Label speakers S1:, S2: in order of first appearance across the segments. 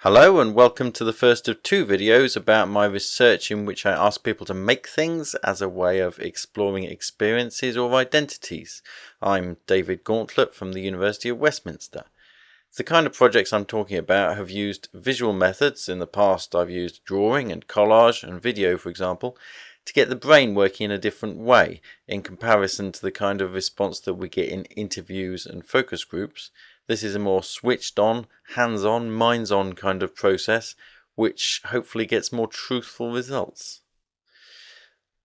S1: Hello and welcome to the first of two videos about my research in which I ask people to make things as a way of exploring experiences or identities. I'm David Gauntlett from the University of Westminster. The kind of projects I'm talking about have used visual methods. In the past I've used drawing and collage and video, for example, to get the brain working in a different way in comparison to the kind of response that we get in interviews and focus groups. This is a more switched on, hands-on, minds-on kind of process, which hopefully gets more truthful results.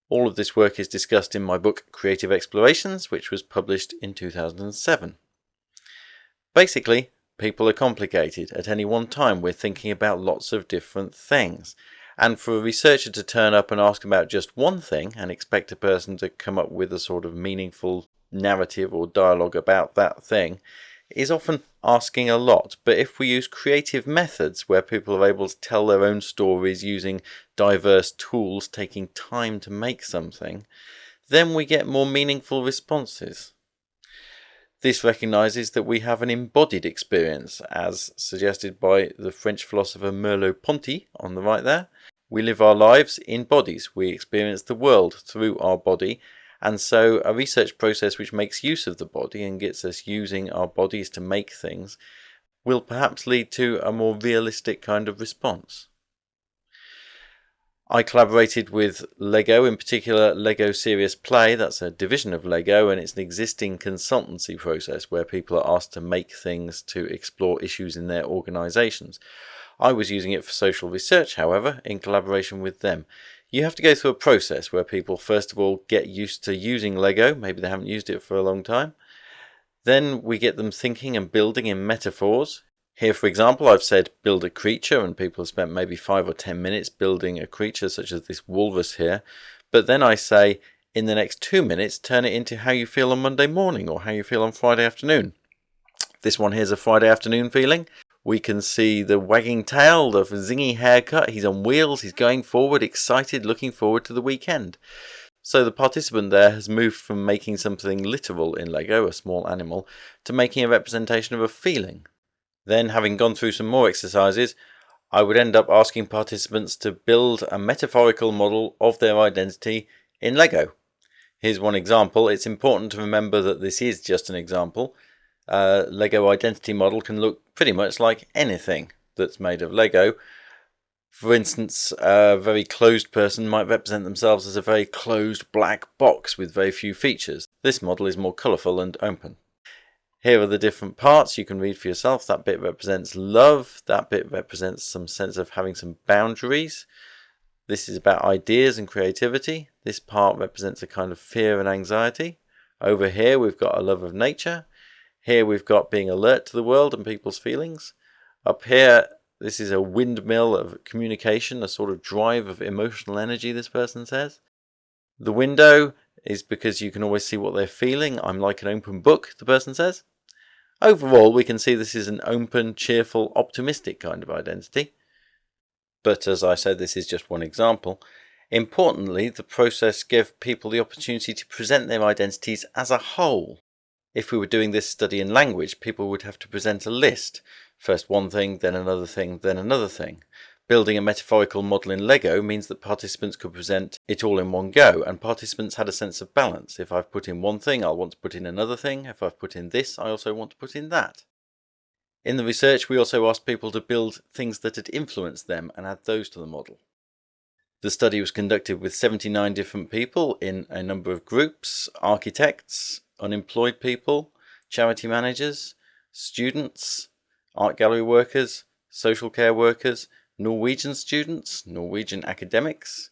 S1: All of this work is discussed in my book Creative Explorations, which was published in 2007. Basically, people are complicated. At any one time, we're thinking about lots of different things. And for a researcher to turn up and ask about just one thing and expect a person to come up with a sort of meaningful narrative or dialogue about that thing is often asking a lot. But if we use creative methods where people are able to tell their own stories using diverse tools, taking time to make something, then we get more meaningful responses. This recognises that we have an embodied experience, as suggested by the French philosopher Merleau-Ponty on the right there. We live our lives in bodies. We experience the world through our body. And so a research process which makes use of the body and gets us using our bodies to make things will perhaps lead to a more realistic kind of response. I collaborated with Lego, in particular Lego Serious Play. That's a division of Lego, and it's an existing consultancy process where people are asked to make things to explore issues in their organisations. I was using it for social research, however, in collaboration with them. You have to go through a process where people first of all get used to using Lego. Maybe they haven't used it for a long time. Then we get them thinking and building in metaphors. Here, for example, I've said build a creature, and people have spent maybe 5 or 10 minutes building a creature such as this walrus here. But then I say, in the next 2 minutes, turn it into how you feel on Monday morning or how you feel on Friday afternoon. This one here's a Friday afternoon feeling. We can see the wagging tail, the zingy haircut. He's on wheels, he's going forward, excited, looking forward to the weekend. So the participant there has moved from making something literal in Lego, a small animal, to making a representation of a feeling. Then, having gone through some more exercises, I would end up asking participants to build a metaphorical model of their identity in Lego. Here's one example. It's important to remember that this is just an example. Lego identity model can look pretty much like anything that's made of Lego. For instance, a very closed person might represent themselves as a very closed black box with very few features. This model is more colourful and open. Here are the different parts you can read for yourself. That bit represents love. That bit represents some sense of having some boundaries. This is about ideas and creativity. This part represents a kind of fear and anxiety. Over here we've got a love of nature. Here we've got being alert to the world and people's feelings. Up here, this is a windmill of communication, a sort of drive of emotional energy, this person says. The window is because you can always see what they're feeling. I'm like an open book, the person says. Overall, we can see this is an open, cheerful, optimistic kind of identity. But as I said, this is just one example. Importantly, the process gives people the opportunity to present their identities as a whole. If we were doing this study in language, people would have to present a list. First one thing, then another thing, then another thing. Building a metaphorical model in Lego means that participants could present it all in one go, and participants had a sense of balance. If I've put in one thing, I'll want to put in another thing. If I've put in this, I also want to put in that. In the research, we also asked people to build things that had influenced them and add those to the model. The study was conducted with 79 different people in a number of groups: architects, unemployed people, charity managers, students, art gallery workers, social care workers, Norwegian students, Norwegian academics,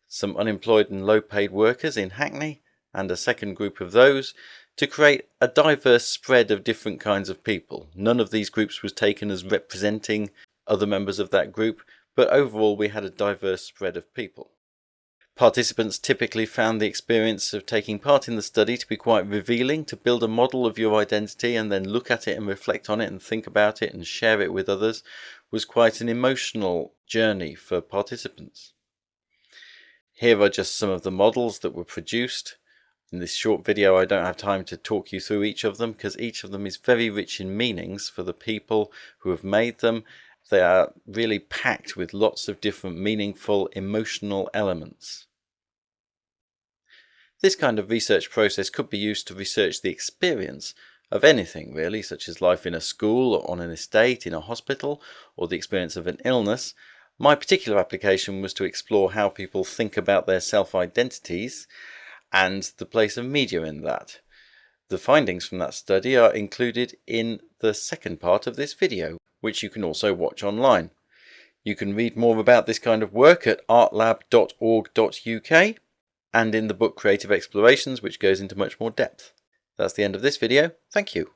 S1: some unemployed and low-paid workers in Hackney, and a second group of those, to create a diverse spread of different kinds of people. None of these groups was taken as representing other members of that group, but overall we had a diverse spread of people. Participants typically found the experience of taking part in the study to be quite revealing. To build a model of your identity and then look at it and reflect on it and think about it and share it with others was quite an emotional journey for participants. Here are just some of the models that were produced. In this short video I don't have time to talk you through each of them because each of them is very rich in meanings for the people who have made them, They are really packed with lots of different meaningful emotional elements. This kind of research process could be used to research the experience of anything really, such as life in a school, or on an estate, in a hospital, or the experience of an illness. My particular application was to explore how people think about their self-identities and the place of media in that. The findings from that study are included in the second part of this video, which you can also watch online. You can read more about this kind of work at artlab.org.uk and in the book Creative Explorations, which goes into much more depth. That's the end of this video. Thank you.